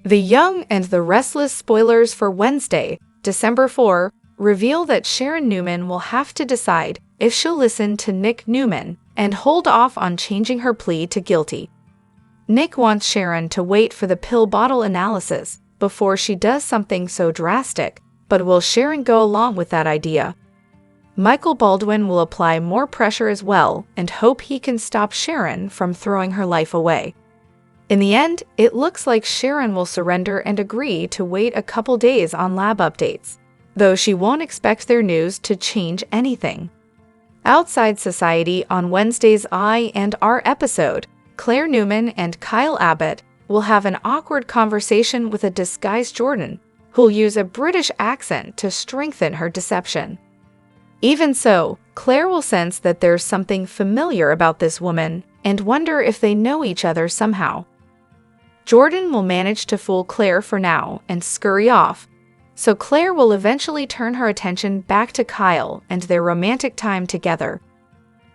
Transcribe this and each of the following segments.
The Young and the Restless spoilers for Wednesday, December 4, reveal that Sharon Newman will have to decide if she'll listen to Nick Newman and hold off on changing her plea to guilty. Nick wants Sharon to wait for the pill bottle analysis before she does something so drastic, but will Sharon go along with that idea? Micheal Baldwin will apply more pressure as well and hope he can stop Sharon from throwing her life away. In the end, it looks like Sharon will surrender and agree to wait a couple days on lab updates, though she won't expect their news to change anything. Outside society on Wednesday's I&R episode, Claire Newman and Kyle Abbott will have an awkward conversation with a disguised Jordan, who'll use a British accent to strengthen her deception. Even so, Claire will sense that there's something familiar about this woman and wonder if they know each other somehow. Jordan will manage to fool Claire for now and scurry off, so Claire will eventually turn her attention back to Kyle and their romantic time together.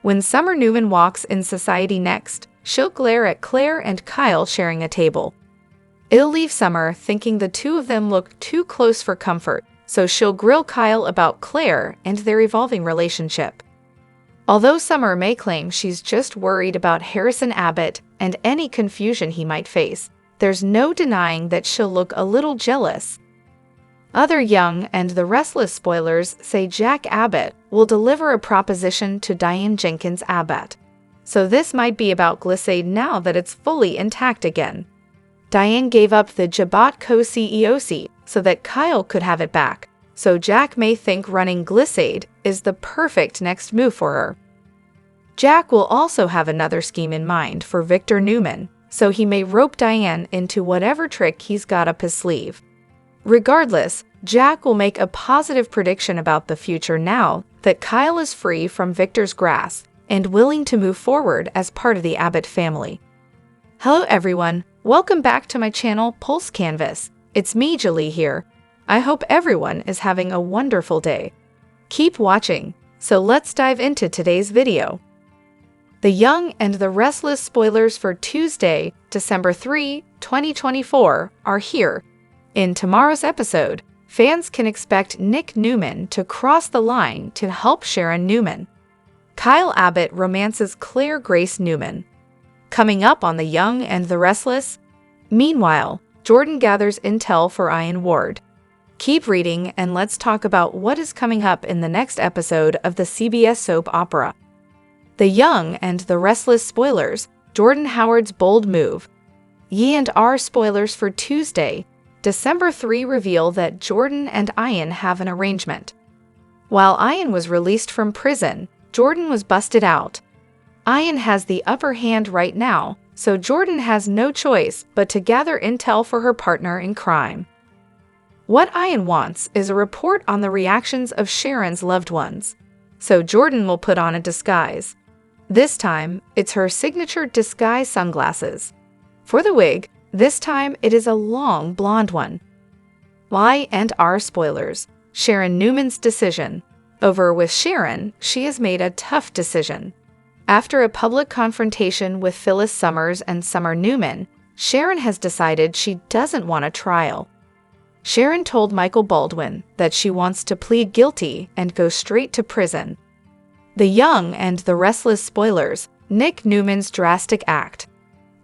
When Summer Newman walks in society next, she'll glare at Claire and Kyle sharing a table. It'll leave Summer thinking the two of them look too close for comfort, so she'll grill Kyle about Claire and their evolving relationship. Although Summer may claim she's just worried about Harrison Abbott and any confusion he might face, there's no denying that she'll look a little jealous. Other Young and the Restless spoilers say Jack Abbott will deliver a proposition to Diane Jenkins Abbott, so this might be about Glissade now that it's fully intact again. Diane gave up the Jabot co-CEO seat so that Kyle could have it back, so Jack may think running Glissade is the perfect next move for her. Jack will also have another scheme in mind for Victor Newman, so he may rope Diane into whatever trick he's got up his sleeve. Regardless, Jack will make a positive prediction about the future now that Kyle is free from Victor's grasp and willing to move forward as part of the Abbott family. Hello everyone, welcome back to my channel Pulse Canvas. It's me, Julie here. I hope everyone is having a wonderful day. Keep watching, so let's dive into today's video. The Young and the Restless spoilers for Tuesday, December 3, 2024 are here. In tomorrow's episode, fans can expect Nick Newman to cross the line to help Sharon Newman. Kyle Abbott romances Claire Grace Newman. Coming up on The Young and the Restless, meanwhile, Jordan gathers intel for Ian Ward. Keep reading and let's talk about what is coming up in the next episode of the CBS soap opera. The Young and the Restless spoilers, Jordan Howard's bold move. Y&R spoilers for Tuesday, December 3 reveal that Jordan and Ian have an arrangement. While Ian was released from prison, Jordan was busted out. Ian has the upper hand right now, so Jordan has no choice but to gather intel for her partner in crime. What Ian wants is a report on the reactions of Sharon's loved ones, so Jordan will put on a disguise. This time, it's her signature disguise sunglasses. For the wig, this time it is a long blonde one. Y&R spoilers, Sharon Newman's decision. Over with Sharon, she has made a tough decision. After a public confrontation with Phyllis Summers and Summer Newman, Sharon has decided she doesn't want a trial. Sharon told Micheal Baldwin that she wants to plead guilty and go straight to prison. The Young and the Restless spoilers, Nick Newman's drastic act.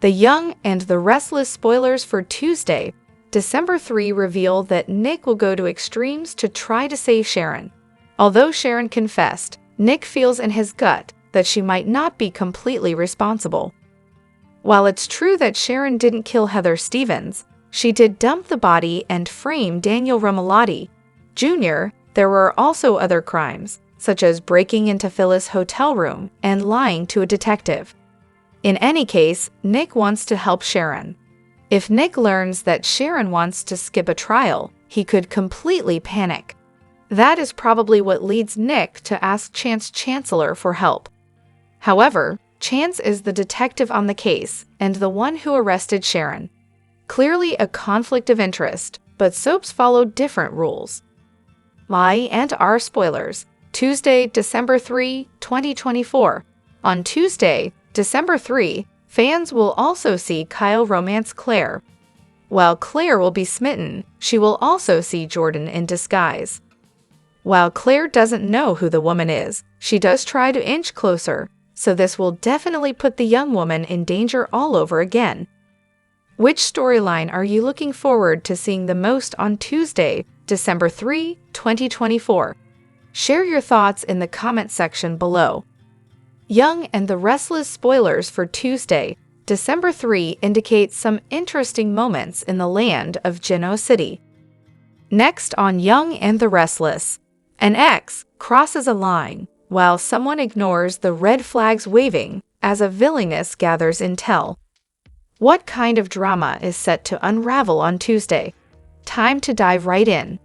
The Young and the Restless spoilers for Tuesday, December 3 reveal that Nick will go to extremes to try to save Sharon. Although Sharon confessed, Nick feels in his gut that she might not be completely responsible. While it's true that Sharon didn't kill Heather Stevens, she did dump the body and frame Daniel Romalotti Jr. There were also other crimes, such as breaking into Phyllis' hotel room and lying to a detective. In any case, Nick wants to help Sharon. If Nick learns that Sharon wants to skip a trial, he could completely panic. That is probably what leads Nick to ask Chance Chancellor for help. However, Chance is the detective on the case and the one who arrested Sharon. Clearly a conflict of interest, but soaps follow different rules. Y&R spoilers, Tuesday, December 3, 2024. On Tuesday, December 3, fans will also see Kyle romance Claire. While Claire will be smitten, she will also see Jordan in disguise. While Claire doesn't know who the woman is, she does try to inch closer, so this will definitely put the young woman in danger all over again. Which storyline are you looking forward to seeing the most on Tuesday, December 3, 2024? Share your thoughts in the comment section below. Young and the Restless spoilers for Tuesday, December 3 indicate some interesting moments in the land of Genoa City. Next on Young and the Restless, an ex crosses a line while someone ignores the red flags waving as a villainess gathers intel. What kind of drama is set to unravel on Tuesday? Time to dive right in.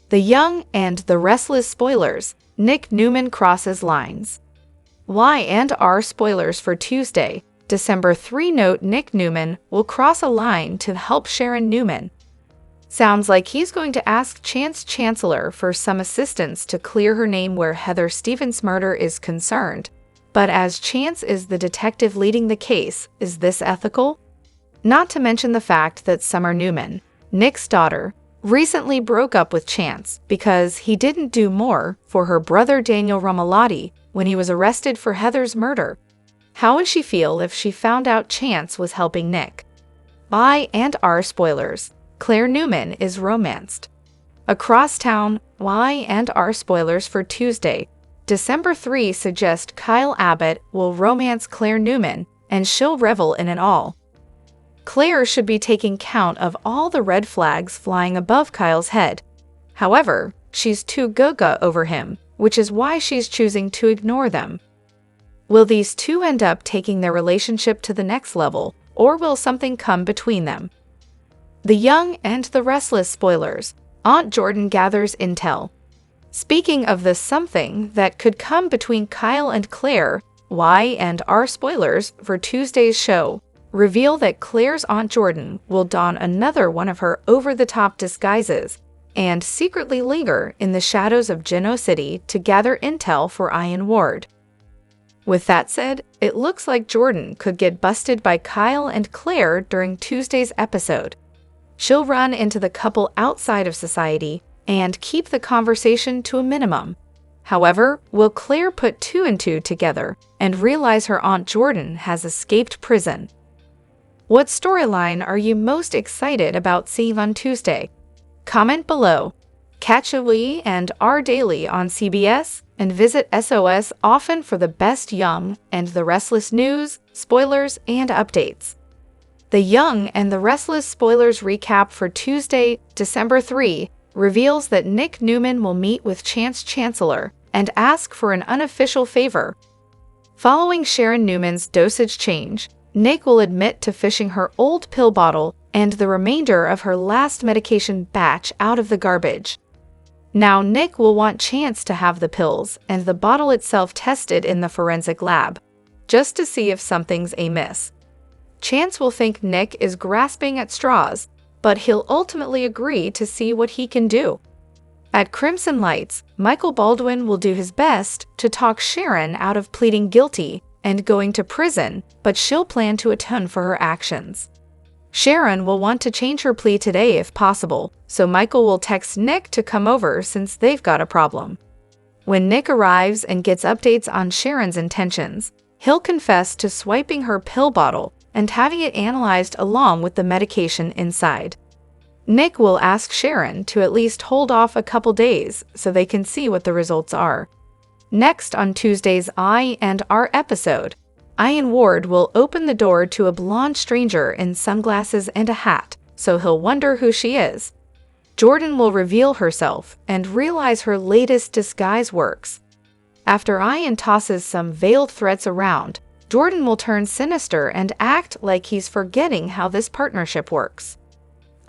The Young and the Restless spoilers, Nick Newman crosses lines. Y&R spoilers for Tuesday, December 3 note Nick Newman will cross a line to help Sharon Newman. Sounds like he's going to ask Chance Chancellor for some assistance to clear her name where Heather Stevens' murder is concerned. But as Chance is the detective leading the case, is this ethical? Not to mention the fact that Summer Newman, Nick's daughter, recently broke up with Chance because he didn't do more for her brother Daniel Romalotti when he was arrested for Heather's murder. How would she feel if she found out Chance was helping Nick? Y&R spoilers. Claire Newman is romanced. Across town, Y&R spoilers for Tuesday, December 3 suggest Kyle Abbott will romance Claire Newman and she'll revel in it all. Claire should be taking count of all the red flags flying above Kyle's head. However, she's too gaga over him, which is why she's choosing to ignore them. Will these two end up taking their relationship to the next level, or will something come between them? The Young and the Restless spoilers, Aunt Jordan gathers intel. Speaking of the something that could come between Kyle and Claire, Y&R spoilers for Tuesday's show reveal that Claire's Aunt Jordan will don another one of her over-the-top disguises and secretly linger in the shadows of Genoa City to gather intel for Ian Ward. With that said, it looks like Jordan could get busted by Kyle and Claire during Tuesday's episode. She'll run into the couple outside of society and keep the conversation to a minimum. However, will Claire put two and two together and realize her Aunt Jordan has escaped prison? What storyline are you most excited about seeing on Tuesday? Comment below. Catch Y and R Daily on CBS and visit SOS often for the best Young and the Restless news, spoilers, and updates. The Young and the Restless spoilers recap for Tuesday, December 3, reveals that Nick Newman will meet with Chance Chancellor and ask for an unofficial favor. Following Sharon Newman's dosage change, Nick will admit to fishing her old pill bottle and the remainder of her last medication batch out of the garbage. Now Nick will want Chance to have the pills and the bottle itself tested in the forensic lab, just to see if something's amiss. Chance will think Nick is grasping at straws, but he'll ultimately agree to see what he can do. At Crimson Lights, Michael Baldwin will do his best to talk Sharon out of pleading guilty and going to prison, but she'll plan to atone for her actions. Sharon will want to change her plea today if possible, so Michael will text Nick to come over since they've got a problem. When Nick arrives and gets updates on Sharon's intentions, he'll confess to swiping her pill bottle and having it analyzed along with the medication inside. Nick will ask Sharon to at least hold off a couple days so they can see what the results are. Next on Tuesday's I&R episode, Ian Ward will open the door to a blonde stranger in sunglasses and a hat, so he'll wonder who she is. Jordan will reveal herself and realize her latest disguise works. After Ian tosses some veiled threats around, Jordan will turn sinister and act like he's forgetting how this partnership works.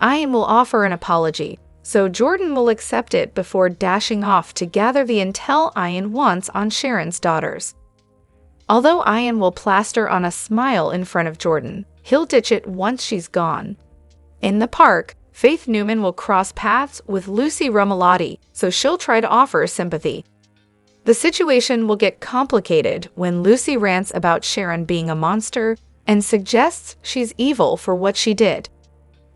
Ian will offer an apology, so Jordan will accept it before dashing off to gather the intel Ian wants on Sharon's daughters. Although Ian will plaster on a smile in front of Jordan, he'll ditch it once she's gone. In the park, Faith Newman will cross paths with Lucy Romalotti, so she'll try to offer sympathy. The situation will get complicated when Lucy rants about Sharon being a monster and suggests she's evil for what she did.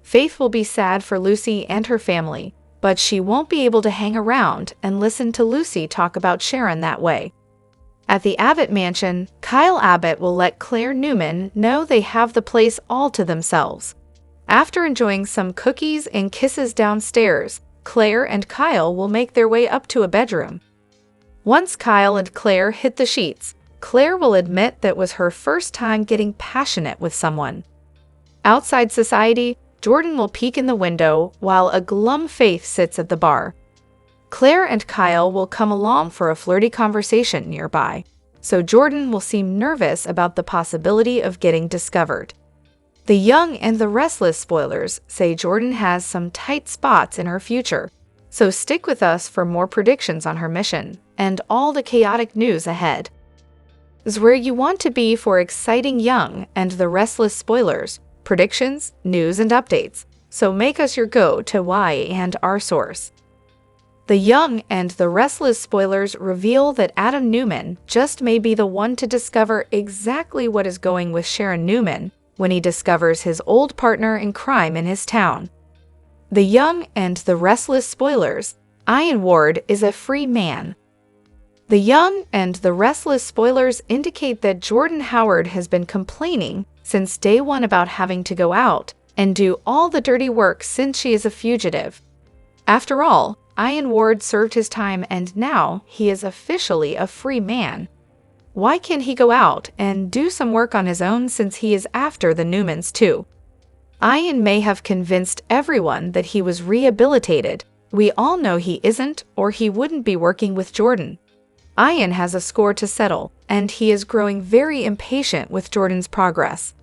Faith will be sad for Lucy and her family, but she won't be able to hang around and listen to Lucy talk about Sharon that way. At the Abbott mansion, Kyle Abbott will let Claire Newman know they have the place all to themselves. After enjoying some cookies and kisses downstairs, Claire and Kyle will make their way up to a bedroom. Once Kyle and Claire hit the sheets, Claire will admit that was her first time getting passionate with someone. Outside society, Jordan will peek in the window while a glum Faith sits at the bar. Claire and Kyle will come along for a flirty conversation nearby, so Jordan will seem nervous about the possibility of getting discovered. The Young and the Restless spoilers say Jordan has some tight spots in her future, so stick with us for more predictions on her mission and all the chaotic news ahead. Is where you want to be for exciting Young and the Restless spoilers, predictions, news, and updates, so make us your go-to and our source. The Young and the Restless spoilers reveal that Adam Newman just may be the one to discover exactly what is going with Sharon Newman when he discovers his old partner in crime in his town. The Young and the Restless spoilers, Ian Ward is a free man. The Young and the Restless spoilers indicate that Jordan Howard has been complaining since day one about having to go out and do all the dirty work since she is a fugitive. After all, Ian Ward served his time and now he is officially a free man. Why can't he go out and do some work on his own since he is after the Newmans too? Ian may have convinced everyone that he was rehabilitated. We all know he isn't, or he wouldn't be working with Jordan. Ian has a score to settle, and he is growing very impatient with Jordan's progress.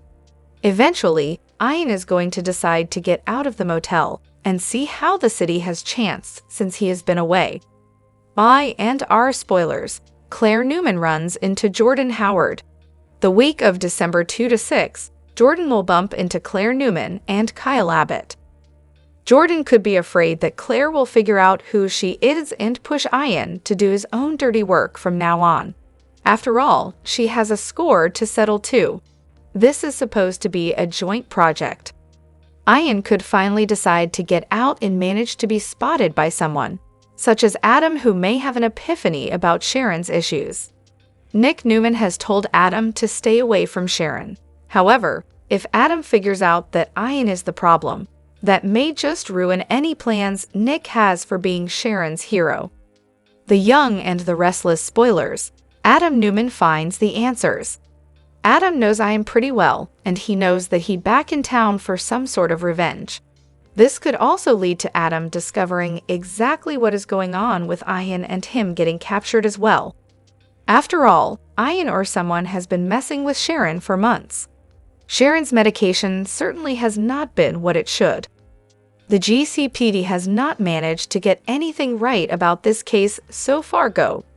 Eventually, Ian is going to decide to get out of the motel and see how the city has chanced since he has been away. I and our spoilers, Claire Newman runs into Jordan Howard. The week of December 2 to 6, Jordan will bump into Claire Newman and Kyle Abbott. Jordan could be afraid that Claire will figure out who she is and push Ian to do his own dirty work from now on. After all, she has a score to settle too. This is supposed to be a joint project. Ian could finally decide to get out and manage to be spotted by someone, such as Adam, who may have an epiphany about Sharon's issues. Nick Newman has told Adam to stay away from Sharon. However, if Adam figures out that Ian is the problem, that may just ruin any plans Nick has for being Sharon's hero. The Young and the Restless spoilers, Adam Newman finds the answers. Adam knows Ian pretty well, and he knows that he's back in town for some sort of revenge. This could also lead to Adam discovering exactly what is going on with Ian and him getting captured as well. After all, Ian or someone has been messing with Sharon for months. Sharon's medication certainly has not been what it should. The GCPD has not managed to get anything right about this case so far.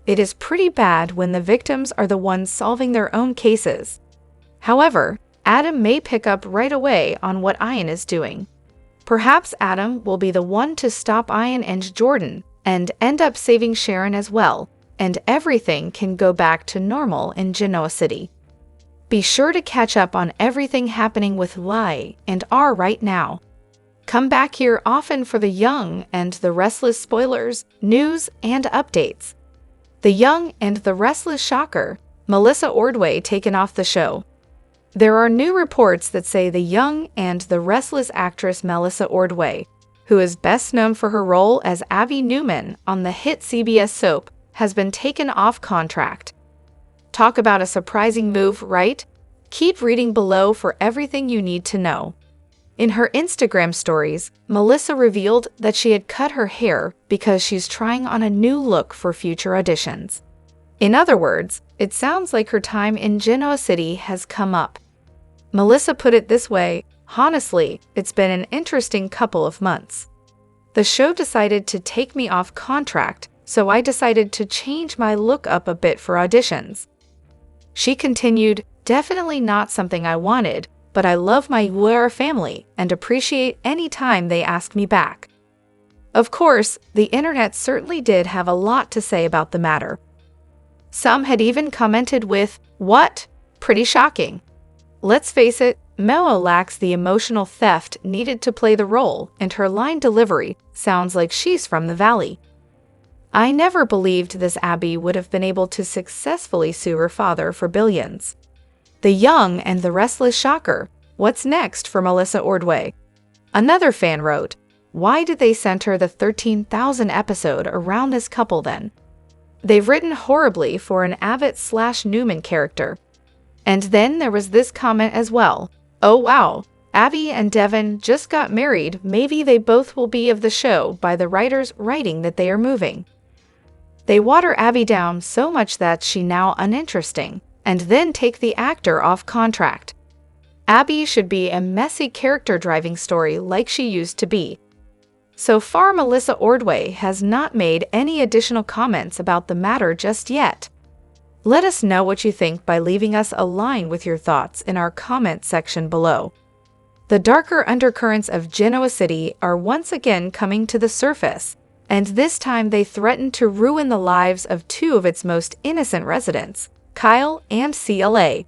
It is pretty bad when the victims are the ones solving their own cases. However, Adam may pick up right away on what Ian is doing. Perhaps Adam will be the one to stop Ian and Jordan and end up saving Sharon as well, and everything can go back to normal in Genoa City. Be sure to catch up on everything happening with Y and R right now. Come back here often for the Young and the Restless spoilers, news, and updates. The Young and the Restless shocker, Melissa Ordway taken off the show. There are new reports that say the Young and the Restless actress Melissa Ordway, who is best known for her role as Abby Newman on the hit CBS soap, has been taken off contract. Talk about a surprising move, right? Keep reading below for everything you need to know. In her Instagram stories, Melissa revealed that she had cut her hair because she's trying on a new look for future auditions. In other words, it sounds like her time in Genoa City has come up. Melissa put it this way, "Honestly, it's been an interesting couple of months. The show decided to take me off contract, so I decided to change my look up a bit for auditions." She continued, "Definitely not something I wanted, but I love my UR family and appreciate any time they ask me back." Of course, the internet certainly did have a lot to say about the matter. Some had even commented with, "What? Pretty shocking." Let's face it, Micheal lacks the emotional heft needed to play the role, and her line delivery sounds like she's from the valley. I never believed this Abby would have been able to successfully sue her father for billions. The Young and the Restless shocker. What's next for Melissa Ordway? Another fan wrote, why did they center the 13,000 episode around this couple then? They've written horribly for an Abbott/Newman character. And then there was this comment as well. Oh wow, Abby and Devin just got married. Maybe they both will be of the show by the writers writing that they are moving. They water Abby down so much that she now uninteresting, and then take the actor off contract. Abby should be a messy character-driving story like she used to be. So far, Melissa Ordway has not made any additional comments about the matter just yet. Let us know what you think by leaving us a line with your thoughts in our comment section below. The darker undercurrents of Genoa City are once again coming to the surface, and this time they threaten to ruin the lives of two of its most innocent residents, Kyle and CLA.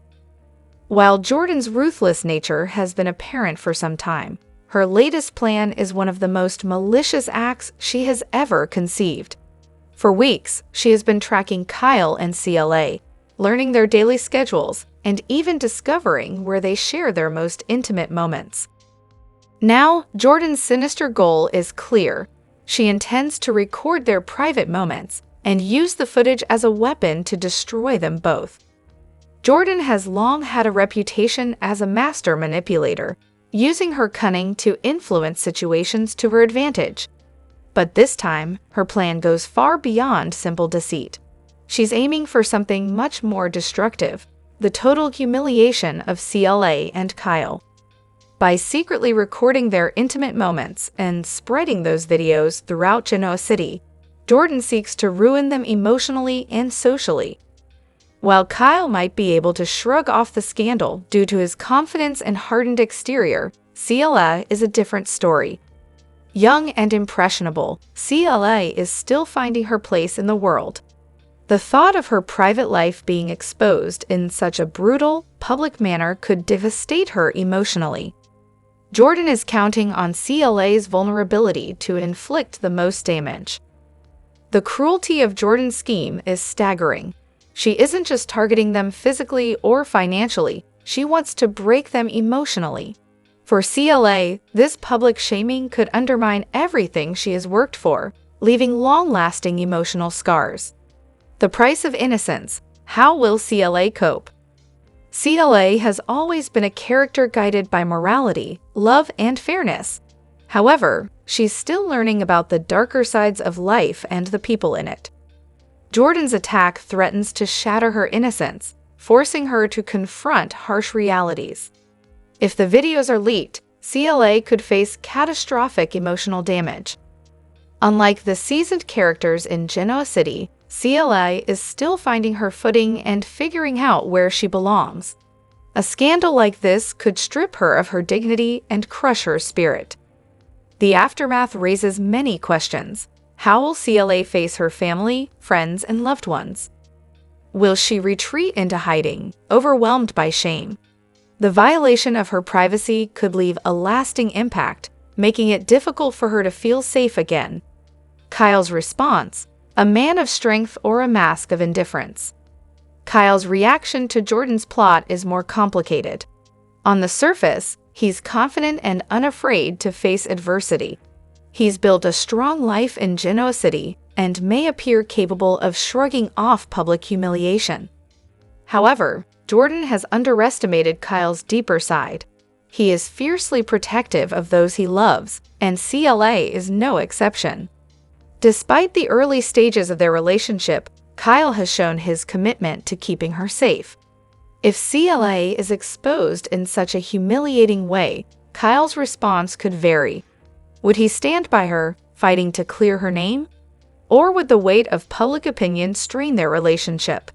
While Jordan's ruthless nature has been apparent for some time, her latest plan is one of the most malicious acts she has ever conceived. For weeks, she has been tracking Kyle and CLA, learning their daily schedules, and even discovering where they share their most intimate moments. Now, Jordan's sinister goal is clear. She intends to record their private moments and use the footage as a weapon to destroy them both. Jordan has long had a reputation as a master manipulator, using her cunning to influence situations to her advantage. But this time, her plan goes far beyond simple deceit. She's aiming for something much more destructive, the total humiliation of CLA and Kyle. By secretly recording their intimate moments and spreading those videos throughout Genoa City, Jordan seeks to ruin them emotionally and socially. While Kyle might be able to shrug off the scandal due to his confidence and hardened exterior, CLA is a different story. Young and impressionable, CLA is still finding her place in the world. The thought of her private life being exposed in such a brutal, public manner could devastate her emotionally. Jordan is counting on CLA's vulnerability to inflict the most damage. The cruelty of Jordan's scheme is staggering. She isn't just targeting them physically or financially, she wants to break them emotionally. For CLA, this public shaming could undermine everything she has worked for, leaving long-lasting emotional scars. The price of innocence. How will CLA cope? CLA has always been a character guided by morality, love, and fairness. However, she's still learning about the darker sides of life and the people in it. Jordan's attack threatens to shatter her innocence, forcing her to confront harsh realities. If the videos are leaked, CLA could face catastrophic emotional damage. Unlike the seasoned characters in Genoa City, CLA is still finding her footing and figuring out where she belongs. A scandal like this could strip her of her dignity and crush her spirit. The aftermath raises many questions. How will CLA face her family, friends, and loved ones? Will she retreat into hiding, overwhelmed by shame? The violation of her privacy could leave a lasting impact, making it difficult for her to feel safe again. Kyle's response: a man of strength or a mask of indifference? Kyle's reaction to Jordan's plot is more complicated. On the surface, he's confident and unafraid to face adversity. He's built a strong life in Genoa City and may appear capable of shrugging off public humiliation. However, Jordan has underestimated Kyle's deeper side. He is fiercely protective of those he loves, and CLA is no exception. Despite the early stages of their relationship, Kyle has shown his commitment to keeping her safe. If CLA is exposed in such a humiliating way, Kyle's response could vary. Would he stand by her, fighting to clear her name? Or would the weight of public opinion strain their relationship?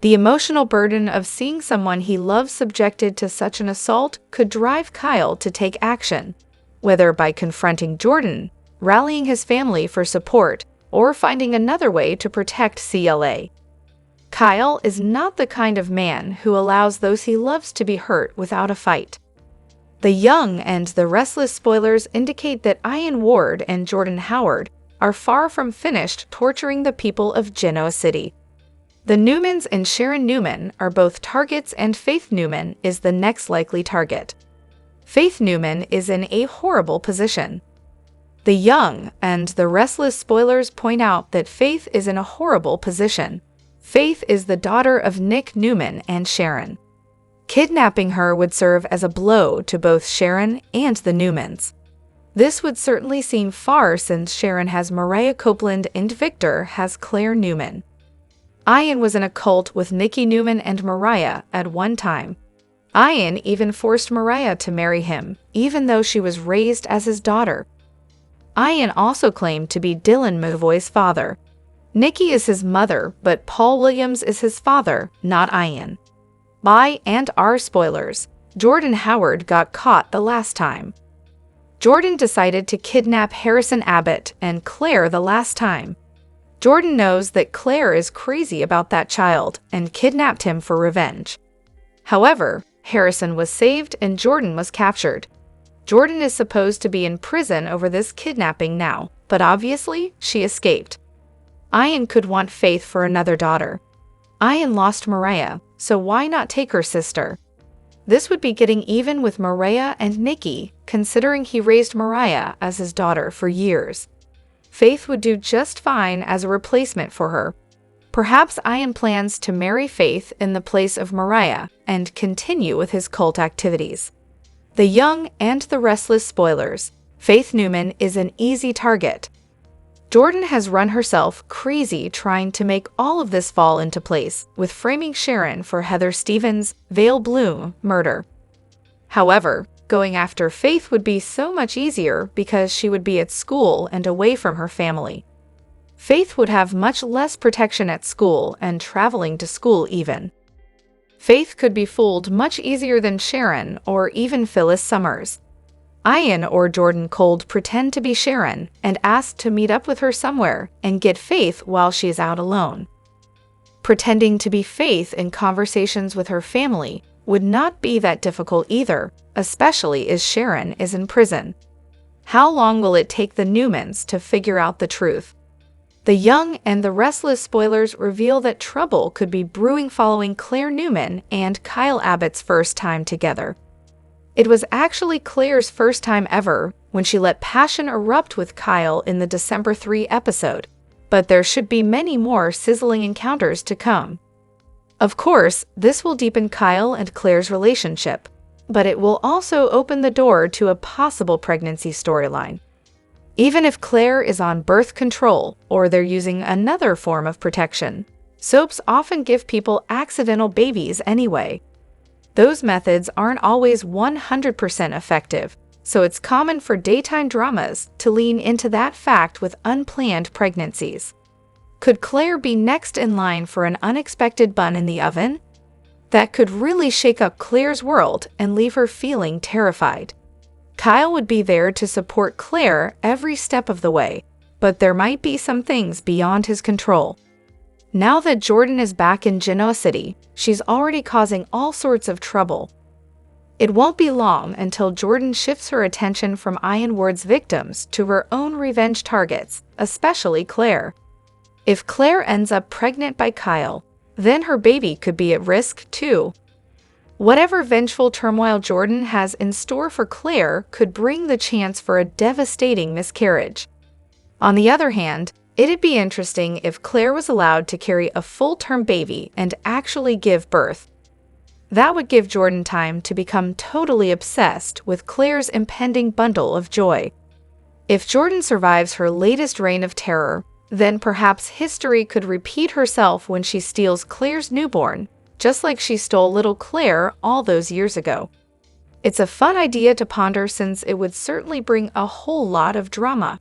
The emotional burden of seeing someone he loves subjected to such an assault could drive Kyle to take action, whether by confronting Jordan, rallying his family for support, or finding another way to protect CLA. Kyle is not the kind of man who allows those he loves to be hurt without a fight. The Young and the Restless spoilers indicate that Ian Ward and Jordan Howard are far from finished torturing the people of Genoa City. The Newmans and Sharon Newman are both targets, and Faith Newman is the next likely target. Faith Newman is in a horrible position. The Young and the Restless spoilers point out that Faith is in a horrible position. Faith is the daughter of Nick Newman and Sharon. Kidnapping her would serve as a blow to both Sharon and the Newmans. This would certainly seem far, since Sharon has Mariah Copeland and Victor has Claire Newman. Ian was in a cult with Nikki Newman and Mariah at one time. Ian even forced Mariah to marry him, even though she was raised as his daughter. Ian also claimed to be Dylan McVoy's father. Nikki is his mother, but Paul Williams is his father, not Ian. By and are spoilers, Jordan Howard got caught the last time. Jordan decided to kidnap Harrison Abbott and Claire the last time. Jordan knows that Claire is crazy about that child and kidnapped him for revenge. However, Harrison was saved and Jordan was captured. Jordan is supposed to be in prison over this kidnapping now, but obviously she escaped. Ian could want Faith for another daughter. Ian lost Mariah, so why not take her sister? This would be getting even with Mariah and Nikki, considering he raised Mariah as his daughter for years. Faith would do just fine as a replacement for her. Perhaps Ian plans to marry Faith in the place of Mariah and continue with his cult activities. The Young and the Restless spoilers. Faith Newman is an easy target. Jordan has run herself crazy trying to make all of this fall into place with framing Sharon for Heather Stevens' Vale Bloom murder. However, going after Faith would be so much easier because she would be at school and away from her family. Faith would have much less protection at school and traveling to school even. Faith could be fooled much easier than Sharon or even Phyllis Summers. Ian or Jordan cold pretend to be Sharon and ask to meet up with her somewhere and get Faith while she's out alone. Pretending to be Faith in conversations with her family would not be that difficult either, especially as Sharon is in prison. How long will it take the Newmans to figure out the truth? The Young and the Restless spoilers reveal that trouble could be brewing following Claire Newman and Kyle Abbott's first time together. It was actually Claire's first time ever when she let passion erupt with Kyle in the December 3 episode, but there should be many more sizzling encounters to come. Of course, this will deepen Kyle and Claire's relationship, but it will also open the door to a possible pregnancy storyline. Even if Claire is on birth control or they're using another form of protection, soaps often give people accidental babies anyway. Those methods aren't always 100% effective, so it's common for daytime dramas to lean into that fact with unplanned pregnancies. Could Claire be next in line for an unexpected bun in the oven? That could really shake up Claire's world and leave her feeling terrified. Kyle would be there to support Claire every step of the way, but there might be some things beyond his control. Now that Jordan is back in Genoa City, she's already causing all sorts of trouble. It won't be long until Jordan shifts her attention from Ian Ward's victims to her own revenge targets, especially Claire. If Claire ends up pregnant by Kyle, then her baby could be at risk too. Whatever vengeful turmoil Jordan has in store for Claire could bring the chance for a devastating miscarriage. On the other hand, it'd be interesting if Claire was allowed to carry a full-term baby and actually give birth. That would give Jordan time to become totally obsessed with Claire's impending bundle of joy. If Jordan survives her latest reign of terror, then perhaps history could repeat herself when she steals Claire's newborn, just like she stole little Claire all those years ago. It's a fun idea to ponder since it would certainly bring a whole lot of drama.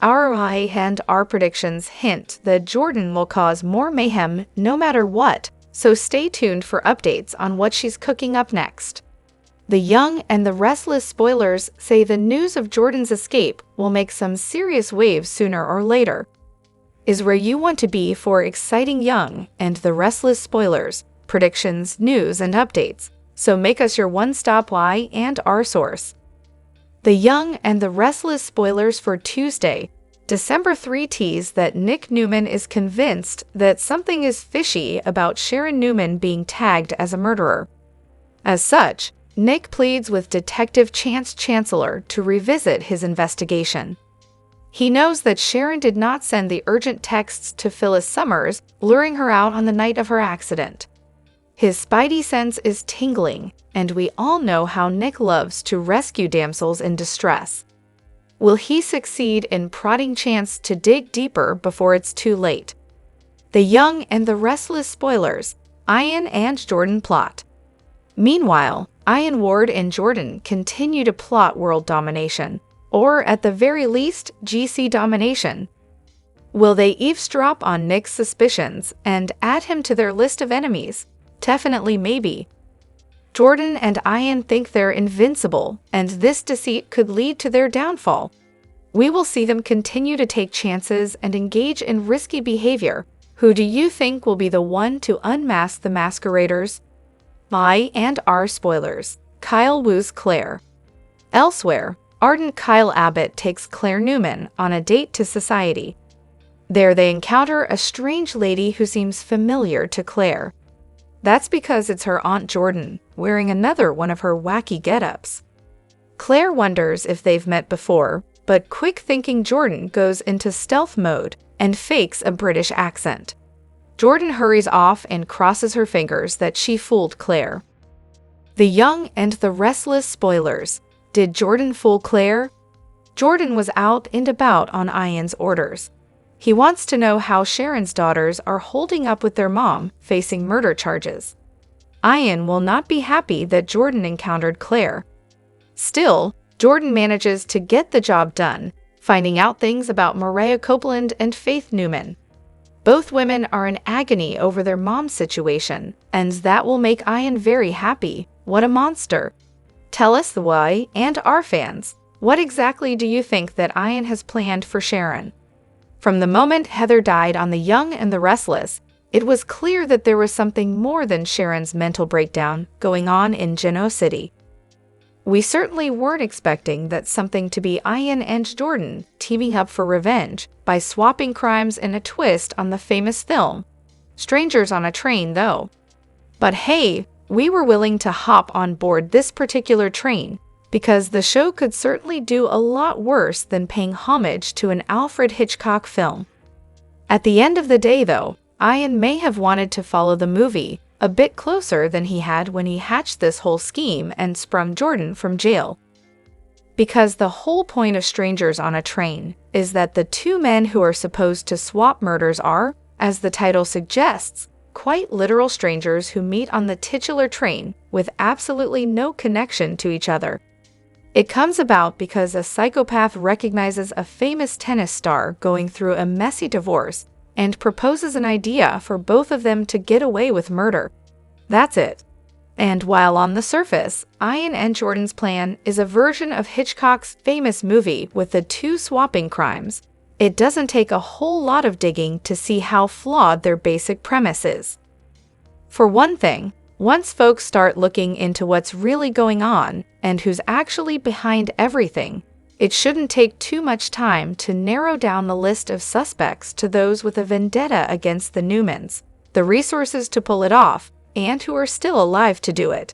Our eye and our predictions hint that Jordan will cause more mayhem no matter what, so stay tuned for updates on what she's cooking up next. The Young and the Restless spoilers say the news of Jordan's escape will make some serious waves sooner or later. Is where you want to be for exciting Young and the Restless spoilers, predictions, news, and updates. so make us your one-stop Y and R source. The Young and the Restless spoilers for Tuesday, December 3 tease that Nick Newman is convinced that something is fishy about Sharon Newman being tagged as a murderer. As such, Nick pleads with Detective Chance Chancellor to revisit his investigation. He knows that Sharon did not send the urgent texts to Phyllis Summers, luring her out on the night of her accident. His spidey sense is tingling, and we all know how Nick loves to rescue damsels in distress. Will he succeed in prodding Chance to dig deeper before it's too late? The Young and the Restless spoilers, Ian and Jordan plot. Meanwhile, Ian Ward and Jordan continue to plot world domination, or at the very least, GC domination. Will they eavesdrop on Nick's suspicions and add him to their list of enemies? Definitely maybe. Jordan and Ian think they're invincible, and this deceit could lead to their downfall. We will see them continue to take chances and engage in risky behavior. Who do you think will be the one to unmask the masqueraders? I and R spoilers. Kyle woos Claire. Elsewhere, ardent Kyle Abbott takes Claire Newman on a date to society. There they encounter a strange lady who seems familiar to Claire. That's because it's her Aunt Jordan, wearing another one of her wacky get-ups. Claire wonders if they've met before, but quick-thinking Jordan goes into stealth mode and fakes a British accent. Jordan hurries off and crosses her fingers that she fooled Claire. The Young and the Restless spoilers. Did Jordan fool Claire? Jordan was out and about on Ian's orders. He wants to know how Sharon's daughters are holding up with their mom facing murder charges. Ian will not be happy that Jordan encountered Claire. Still, Jordan manages to get the job done, finding out things about Mariah Copeland and Faith Newman. Both women are in agony over their mom's situation, and that will make Ian very happy. What a monster! Tell us, the Y and R fans, what exactly do you think that Ian has planned for Sharon? From the moment Heather died on The Young and the Restless, it was clear that there was something more than Sharon's mental breakdown going on in Genoa City. We certainly weren't expecting that something to be Ian and Jordan teaming up for revenge by swapping crimes in a twist on the famous film Strangers on a Train, though. But hey, we were willing to hop on board this particular train because the show could certainly do a lot worse than paying homage to an Alfred Hitchcock film. At the end of the day, though, Ian may have wanted to follow the movie a bit closer than he had when he hatched this whole scheme and sprung Jordan from jail. Because the whole point of Strangers on a Train is that the two men who are supposed to swap murders are, as the title suggests, quite literal strangers who meet on the titular train with absolutely no connection to each other. It comes about because a psychopath recognizes a famous tennis star going through a messy divorce and proposes an idea for both of them to get away with murder. That's it. And while on the surface, Ian and Jordan's plan is a version of Hitchcock's famous movie with the two swapping crimes, it doesn't take a whole lot of digging to see how flawed their basic premise is. For one thing, once folks start looking into what's really going on and who's actually behind everything, it shouldn't take too much time to narrow down the list of suspects to those with a vendetta against the Newmans, the resources to pull it off, and who are still alive to do it.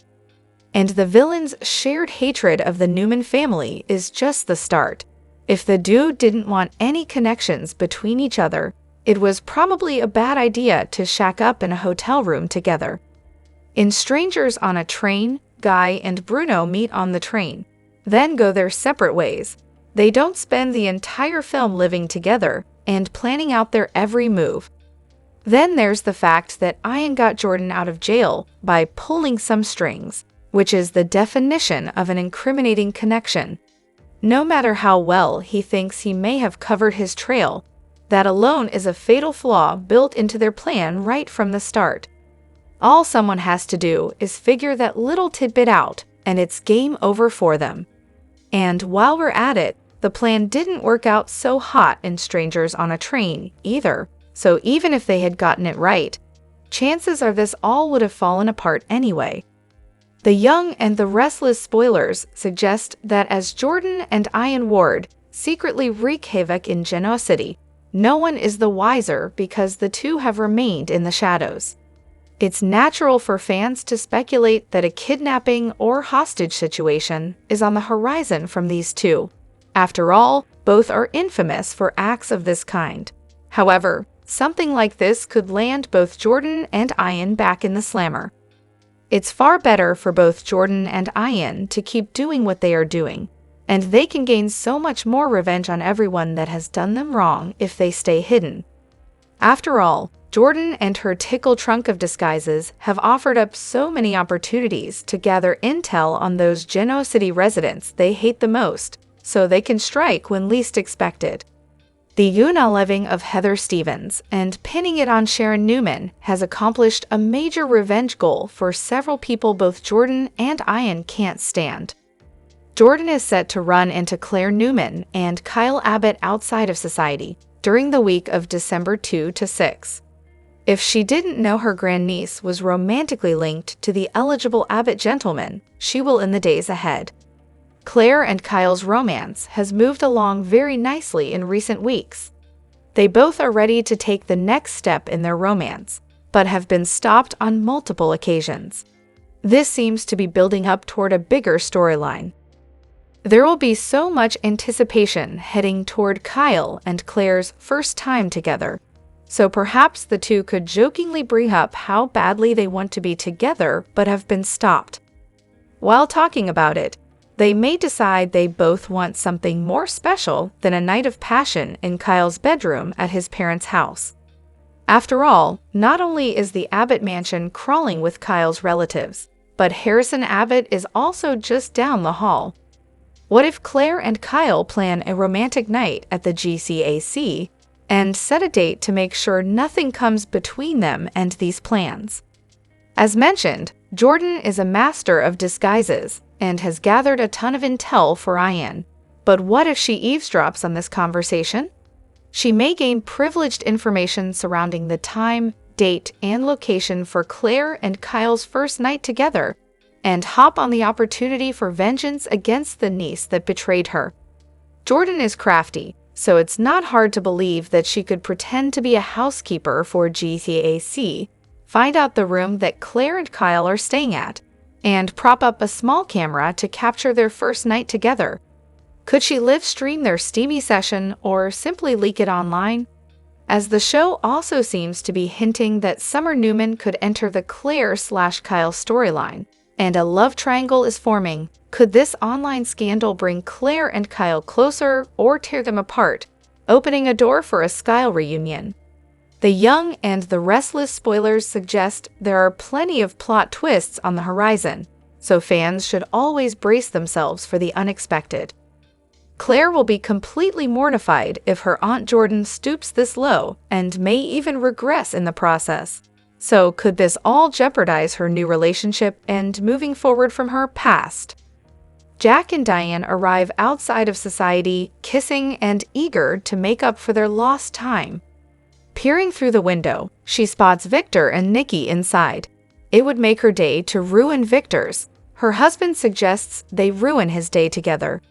And the villain's shared hatred of the Newman family is just the start. If the dude didn't want any connections between each other, it was probably a bad idea to shack up in a hotel room together. In Strangers on a Train, Guy and Bruno meet on the train, then go their separate ways. They don't spend the entire film living together and planning out their every move. Then there's the fact that Ian got Jordan out of jail by pulling some strings, which is the definition of an incriminating connection. No matter how well he thinks he may have covered his trail, that alone is a fatal flaw built into their plan right from the start. All someone has to do is figure that little tidbit out, and it's game over for them. And while we're at it, the plan didn't work out so hot in Strangers on a Train either, so even if they had gotten it right, chances are this all would have fallen apart anyway. The Young and the Restless spoilers suggest that as Jordan and Ian Ward secretly wreak havoc in Genoa City, no one is the wiser because the two have remained in the shadows. It's natural for fans to speculate that a kidnapping or hostage situation is on the horizon from these two. After all, both are infamous for acts of this kind. However, something like this could land both Jordan and Ian back in the slammer. It's far better for both Jordan and Ian to keep doing what they are doing, and they can gain so much more revenge on everyone that has done them wrong if they stay hidden. After all, Jordan and her tickle trunk of disguises have offered up so many opportunities to gather intel on those Genoa City residents they hate the most, so they can strike when least expected. The unaliving of Heather Stevens and pinning it on Sharon Newman has accomplished a major revenge goal for several people both Jordan and Ian can't stand. Jordan is set to run into Claire Newman and Kyle Abbott outside of society during the week of December 2 to 6. If she didn't know her grandniece was romantically linked to the eligible Abbott gentleman, she will in the days ahead. Claire and Kyle's romance has moved along very nicely in recent weeks. They both are ready to take the next step in their romance, but have been stopped on multiple occasions. This seems to be building up toward a bigger storyline. There will be so much anticipation heading toward Kyle and Claire's first time together, so perhaps the two could jokingly bring up how badly they want to be together but have been stopped. While talking about it, they may decide they both want something more special than a night of passion in Kyle's bedroom at his parents' house. After all, not only is the Abbott mansion crawling with Kyle's relatives, but Harrison Abbott is also just down the hall. What if Claire and Kyle plan a romantic night at the GCAC and set a date to make sure nothing comes between them and these plans? As mentioned, Jordan is a master of disguises and has gathered a ton of intel for Ian. But what if she eavesdrops on this conversation? She may gain privileged information surrounding the time, date, and location for Claire and Kyle's first night together, and hop on the opportunity for vengeance against the niece that betrayed her. Jordan is crafty, so it's not hard to believe that she could pretend to be a housekeeper for GCAC, find out the room that Claire and Kyle are staying at, and prop up a small camera to capture their first night together. Could she live stream their steamy session or simply leak it online? As the show also seems to be hinting that Summer Newman could enter the Claire/Kyle storyline, and a love triangle is forming, could this online scandal bring Claire and Kyle closer or tear them apart, opening a door for a Kyle reunion? The Young and the Restless spoilers suggest there are plenty of plot twists on the horizon, so fans should always brace themselves for the unexpected. Claire will be completely mortified if her Aunt Jordan stoops this low and may even regress in the process. So could this all jeopardize her new relationship and moving forward from her past? Jack and Diane arrive outside of society, kissing and eager to make up for their lost time. Peering through the window, she spots Victor and Nikki inside. It would make her day to ruin Victor's. Her husband suggests they ruin his day together.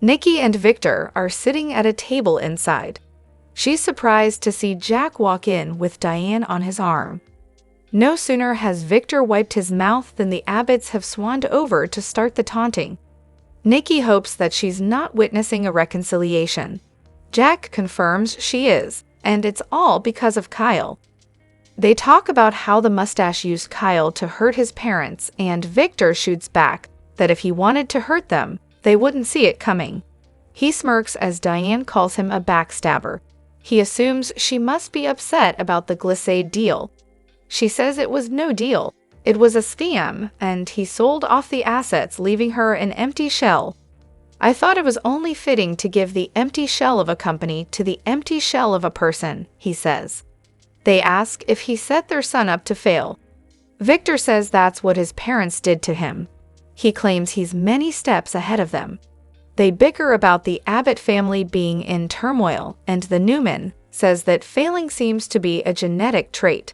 Nikki and Victor are sitting at a table inside. She's surprised to see Jack walk in with Diane on his arm. No sooner has Victor wiped his mouth than the Abbotts have swanned over to start the taunting. Nikki hopes that she's not witnessing a reconciliation. Jack confirms she is, and it's all because of Kyle. They talk about how the mustache used Kyle to hurt his parents, and Victor shoots back that if he wanted to hurt them, they wouldn't see it coming. He smirks as Diane calls him a backstabber. He assumes she must be upset about the Glissade deal. She says it was no deal. It was a scam, and he sold off the assets, leaving her an empty shell. I thought it was only fitting to give the empty shell of a company to the empty shell of a person, he says. They ask if he set their son up to fail. Victor says that's what his parents did to him. He claims he's many steps ahead of them. They bicker about the Abbott family being in turmoil, and the Newman says that failing seems to be a genetic trait.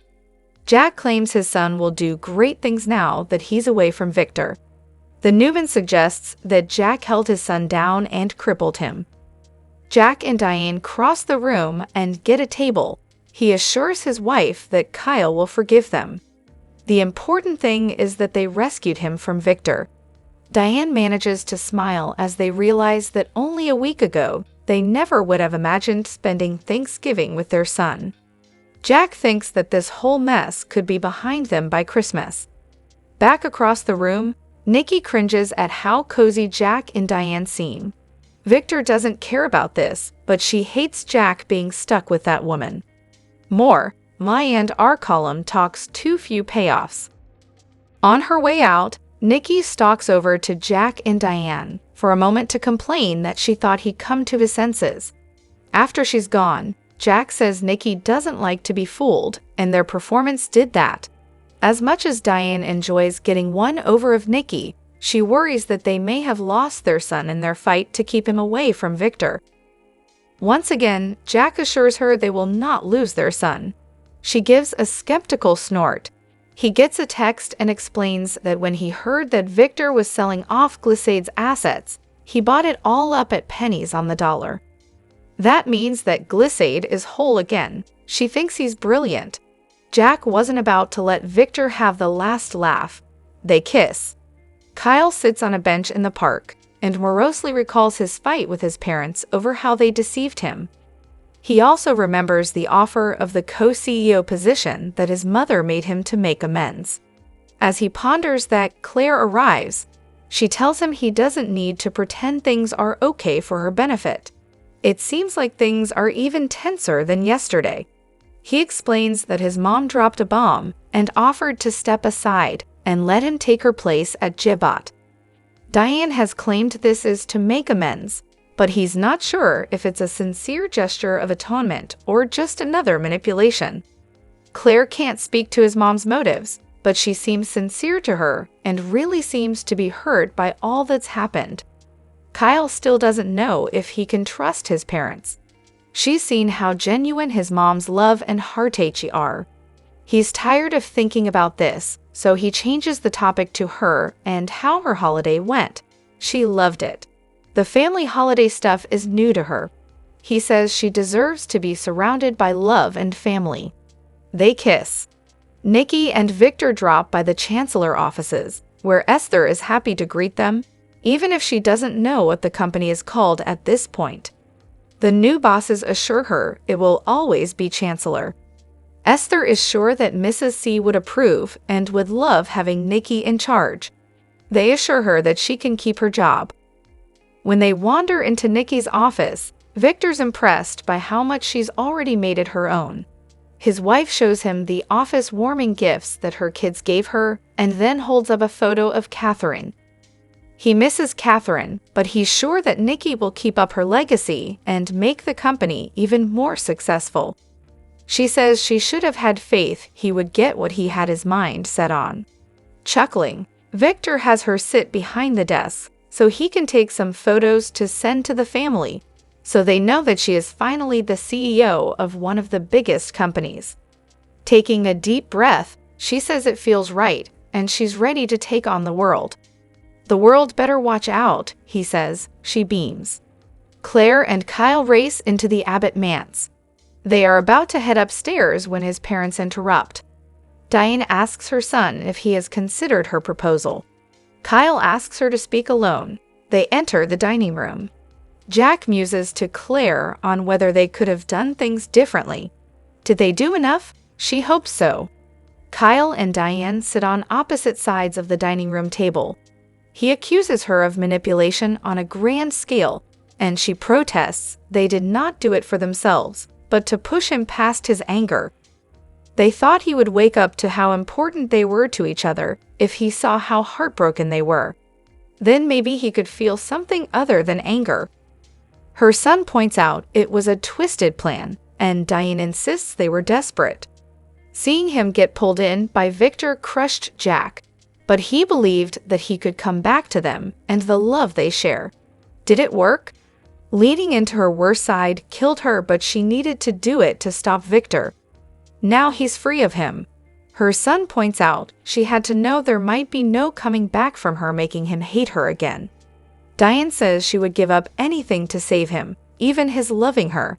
Jack claims his son will do great things now that he's away from Victor. The Newman suggests that Jack held his son down and crippled him. Jack and Diane cross the room and get a table. He assures his wife that Kyle will forgive them. The important thing is that they rescued him from Victor. Diane manages to smile as they realize that only a week ago, they never would have imagined spending Thanksgiving with their son. Jack thinks that this whole mess could be behind them by Christmas. Back across the room, Nikki cringes at how cozy Jack and Diane seem. Victor doesn't care about this, but she hates Jack being stuck with that woman. More, My and Our column talks too few payoffs. On her way out, Nikki stalks over to Jack and Diane for a moment to complain that she thought he'd come to his senses. After she's gone, Jack says Nikki doesn't like to be fooled, and their performance did that. As much as Diane enjoys getting one over of Nikki, she worries that they may have lost their son in their fight to keep him away from Victor. Once again, Jack assures her they will not lose their son. She gives a skeptical snort. He gets a text and explains that when he heard that Victor was selling off Glisade's assets, he bought it all up at pennies on the dollar. That means that Glisade is whole again. She thinks he's brilliant. Jack wasn't about to let Victor have the last laugh. They kiss. Kyle sits on a bench in the park and morosely recalls his fight with his parents over how they deceived him. He also remembers the offer of the co-CEO position that his mother made him to make amends. As he ponders that, Claire arrives. She tells him he doesn't need to pretend things are okay for her benefit. It seems like things are even tenser than yesterday. He explains that his mom dropped a bomb and offered to step aside and let him take her place at Gibbot. Diane has claimed this is to make amends, but he's not sure if it's a sincere gesture of atonement or just another manipulation. Claire can't speak to his mom's motives, but she seems sincere to her and really seems to be hurt by all that's happened. Kyle still doesn't know if he can trust his parents. She's seen how genuine his mom's love and heartache are. He's tired of thinking about this, so he changes the topic to her and how her holiday went. She loved it. The family holiday stuff is new to her. He says she deserves to be surrounded by love and family. They kiss. Nikki and Victor drop by the Chancellor offices, where Esther is happy to greet them, even if she doesn't know what the company is called at this point. The new bosses assure her it will always be Chancellor. Esther is sure that Mrs. C would approve and would love having Nikki in charge. They assure her that she can keep her job. When they wander into Nikki's office, Victor's impressed by how much she's already made it her own. His wife shows him the office warming gifts that her kids gave her and then holds up a photo of Catherine. He misses Catherine, but he's sure that Nikki will keep up her legacy and make the company even more successful. She says she should have had faith he would get what he had his mind set on. Chuckling, Victor has her sit behind the desk so he can take some photos to send to the family, so they know that she is finally the CEO of one of the biggest companies. Taking a deep breath, she says it feels right, and she's ready to take on the world. The world better watch out, he says. She beams. Claire and Kyle race into the Abbott manse. They are about to head upstairs when his parents interrupt. Diane asks her son if he has considered her proposal. Kyle asks her to speak alone. They enter the dining room. Jack muses to Claire on whether they could have done things differently. Did they do enough? She hopes so. Kyle and Diane sit on opposite sides of the dining room table. He accuses her of manipulation on a grand scale, and she protests they did not do it for themselves, but to push him past his anger. They thought he would wake up to how important they were to each other if he saw how heartbroken they were. Then maybe he could feel something other than anger. Her son points out it was a twisted plan, and Diane insists they were desperate. Seeing him get pulled in by Victor crushed Jack, but he believed that he could come back to them and the love they share. Did it work? Leading into her worst side killed her, but she needed to do it to stop Victor. Now he's free of him. Her son points out she had to know there might be no coming back from her making him hate her again. Diane says she would give up anything to save him, even his loving her.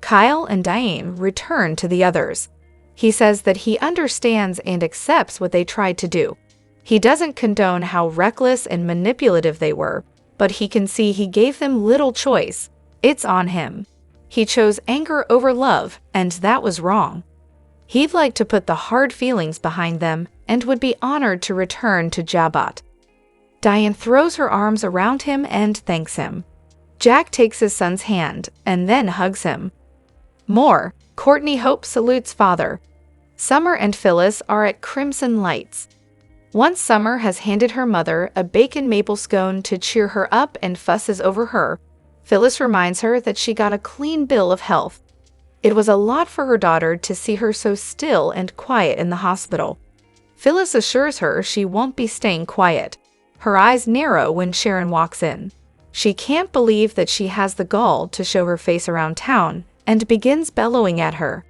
Kyle and Diane return to the others. He says that he understands and accepts what they tried to do. He doesn't condone how reckless and manipulative they were, but he can see he gave them little choice. It's on him. He chose anger over love, and that was wrong. He'd like to put the hard feelings behind them and would be honored to return to Jabot. Diane throws her arms around him and thanks him. Jack takes his son's hand and then hugs him. More, Courtney Hope salutes father. Summer and Phyllis are at Crimson Lights. Once Summer has handed her mother a bacon maple scone to cheer her up and fusses over her, Phyllis reminds her that she got a clean bill of health. It was a lot for her daughter to see her so still and quiet in the hospital. Phyllis assures her she won't be staying quiet. Her eyes narrow when Sharon walks in. She can't believe that she has the gall to show her face around town and begins bellowing at her.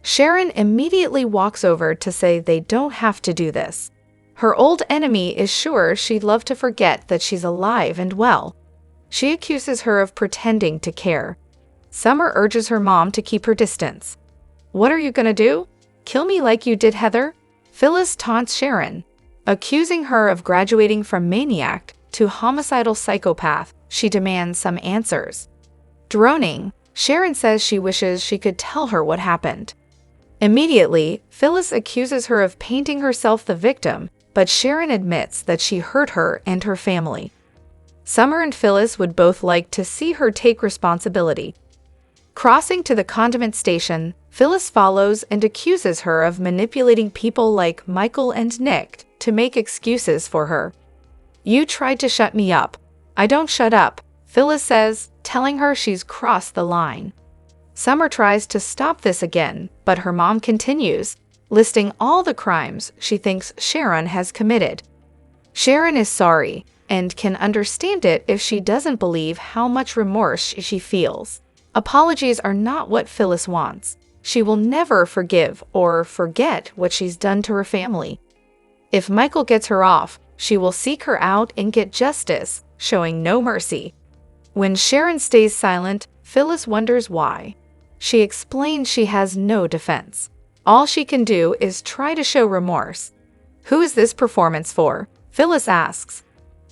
Sharon immediately walks over to say they don't have to do this. Her old enemy is sure she'd love to forget that she's alive and well. She accuses her of pretending to care. Summer urges her mom to keep her distance. "What are you gonna do? Kill me like you did Heather?" Phyllis taunts Sharon, accusing her of graduating from maniac to homicidal psychopath. She demands some answers. Droning, Sharon says she wishes she could tell her what happened. Immediately, Phyllis accuses her of painting herself the victim, but Sharon admits that she hurt her and her family. Summer and Phyllis would both like to see her take responsibility. Crossing to the condiment station, Phyllis follows and accuses her of manipulating people like Micheal and Nick to make excuses for her. "You tried to shut me up. I don't shut up," Phyllis says, telling her she's crossed the line. Summer tries to stop this again, but her mom continues, listing all the crimes she thinks Sharon has committed. Sharon is sorry and can understand it if she doesn't believe how much remorse she feels. Apologies are not what Phyllis wants. She will never forgive or forget what she's done to her family. If Micheal gets her off, she will seek her out and get justice, showing no mercy. When Sharon stays silent, Phyllis wonders why. She explains she has no defense. All she can do is try to show remorse. "Who is this performance for?" Phyllis asks.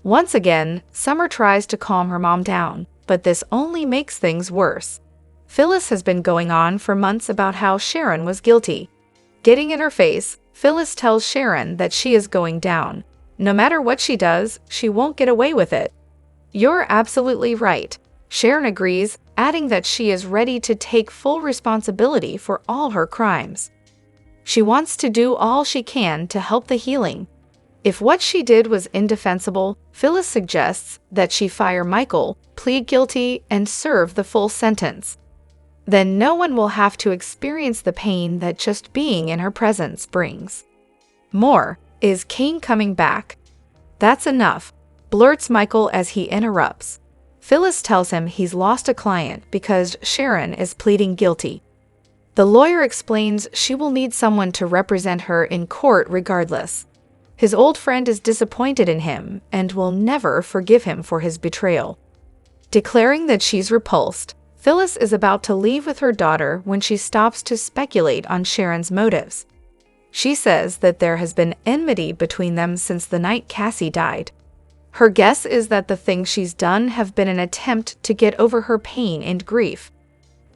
Once again, Summer tries to calm her mom down, but this only makes things worse. Phyllis has been going on for months about how Sharon was guilty. Getting in her face, Phyllis tells Sharon that she is going down. No matter what she does, she won't get away with it. "You're absolutely right." Sharon agrees, adding that she is ready to take full responsibility for all her crimes. She wants to do all she can to help the healing. If what she did was indefensible, Phyllis suggests that she fire Micheal, plead guilty, and serve the full sentence. Then no one will have to experience the pain that just being in her presence brings. More, "Is Kane coming back?" "That's enough," blurts Micheal as he interrupts. Phyllis tells him he's lost a client because Sharon is pleading guilty. The lawyer explains she will need someone to represent her in court regardless. His old friend is disappointed in him and will never forgive him for his betrayal. Declaring that she's repulsed, Phyllis is about to leave with her daughter when she stops to speculate on Sharon's motives. She says that there has been enmity between them since the night Cassie died. Her guess is that the things she's done have been an attempt to get over her pain and grief.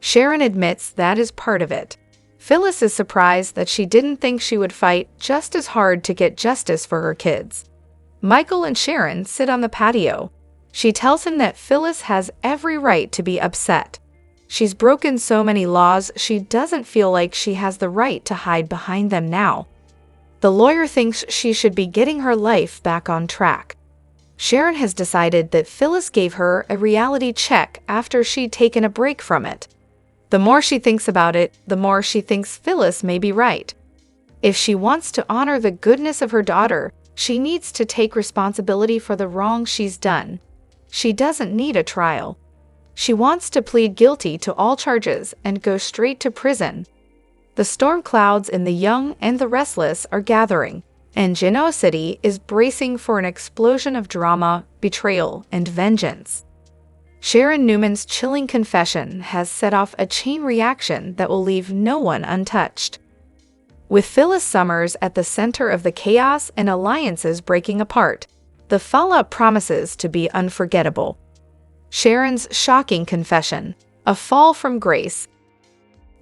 Sharon admits that is part of it. Phyllis is surprised that she didn't think she would fight just as hard to get justice for her kids. Micheal and Sharon sit on the patio. She tells him that Phyllis has every right to be upset. She's broken so many laws she doesn't feel like she has the right to hide behind them now. The lawyer thinks she should be getting her life back on track. Sharon has decided that Phyllis gave her a reality check after she'd taken a break from it. The more she thinks about it, the more she thinks Phyllis may be right. If she wants to honor the goodness of her daughter, she needs to take responsibility for the wrong she's done. She doesn't need a trial. She wants to plead guilty to all charges and go straight to prison. The storm clouds in the young and the restless are gathering, and Genoa City is bracing for an explosion of drama, betrayal, and vengeance. Sharon Newman's chilling confession has set off a chain reaction that will leave no one untouched. With Phyllis Summers at the center of the chaos and alliances breaking apart, the fallout promises to be unforgettable. Sharon's shocking confession, a fall from grace.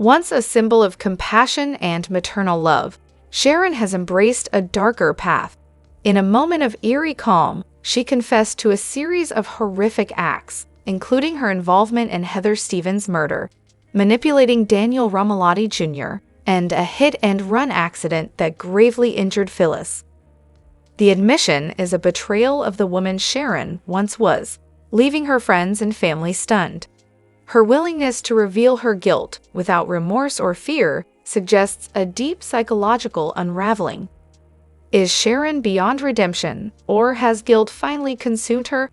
Once a symbol of compassion and maternal love, Sharon has embraced a darker path. In a moment of eerie calm, she confessed to a series of horrific acts, including her involvement in Heather Stevens' murder, manipulating Daniel Romalotti Jr., and a hit-and-run accident that gravely injured Phyllis. The admission is a betrayal of the woman Sharon once was, leaving her friends and family stunned. Her willingness to reveal her guilt without remorse or fear suggests a deep psychological unraveling. Is Sharon beyond redemption, or has guilt finally consumed her?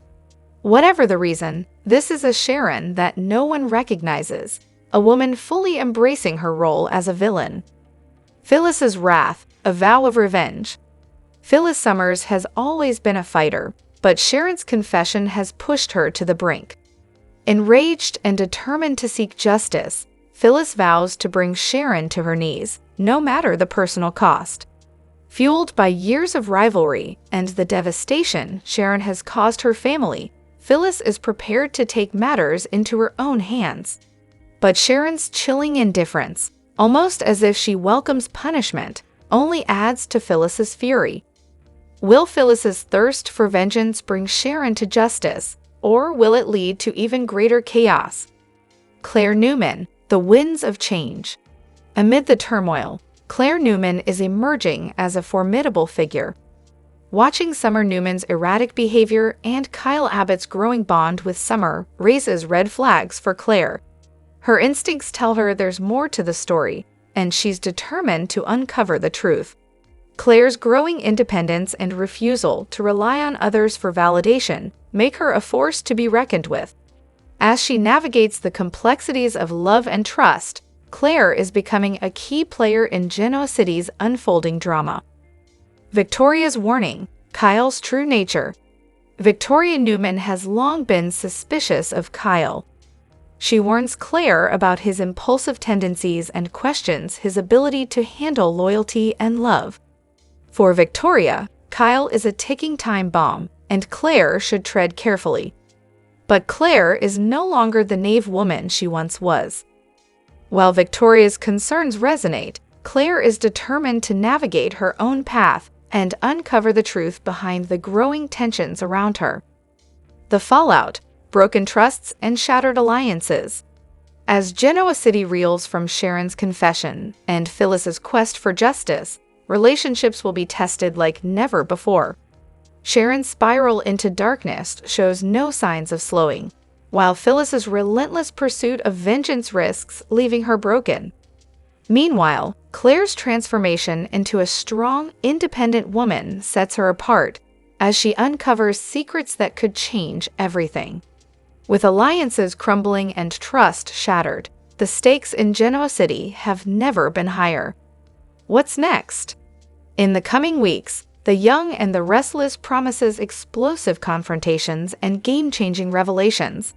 Whatever the reason, this is a Sharon that no one recognizes, a woman fully embracing her role as a villain. Phyllis's wrath, a vow of revenge. Phyllis Summers has always been a fighter, but Sharon's confession has pushed her to the brink. Enraged and determined to seek justice, Phyllis vows to bring Sharon to her knees, no matter the personal cost. Fueled by years of rivalry and the devastation Sharon has caused her family, Phyllis is prepared to take matters into her own hands. But Sharon's chilling indifference, almost as if she welcomes punishment, only adds to Phyllis's fury. Will Phyllis's thirst for vengeance bring Sharon to justice, or will it lead to even greater chaos? Claire Newman, the winds of change. Amid the turmoil, Claire Newman is emerging as a formidable figure. Watching Summer Newman's erratic behavior and Kyle Abbott's growing bond with Summer raises red flags for Claire. Her instincts tell her there's more to the story, and she's determined to uncover the truth. Claire's growing independence and refusal to rely on others for validation make her a force to be reckoned with. As she navigates the complexities of love and trust, Claire is becoming a key player in Genoa City's unfolding drama. Victoria's warning, Kyle's true nature. Victoria Newman has long been suspicious of Kyle. She warns Claire about his impulsive tendencies and questions his ability to handle loyalty and love. For Victoria, Kyle is a ticking time bomb, and Claire should tread carefully. But Claire is no longer the naive woman she once was. While Victoria's concerns resonate, Claire is determined to navigate her own path and uncover the truth behind the growing tensions around her. The fallout, broken trusts, and shattered alliances. As Genoa City reels from Sharon's confession and Phyllis's quest for justice, relationships will be tested like never before. Sharon's spiral into darkness shows no signs of slowing, while Phyllis's relentless pursuit of vengeance risks leaving her broken. Meanwhile, Claire's transformation into a strong, independent woman sets her apart as she uncovers secrets that could change everything. With alliances crumbling and trust shattered, the stakes in Genoa City have never been higher. What's next? In the coming weeks, The Young and the Restless promises explosive confrontations and game-changing revelations.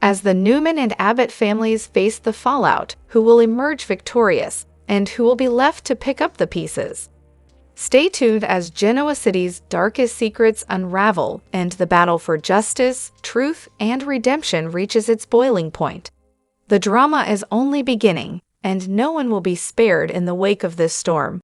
As the Newman and Abbott families face the fallout, who will emerge victorious, and who will be left to pick up the pieces? Stay tuned as Genoa City's darkest secrets unravel and the battle for justice, truth, and redemption reaches its boiling point. The drama is only beginning, and no one will be spared in the wake of this storm.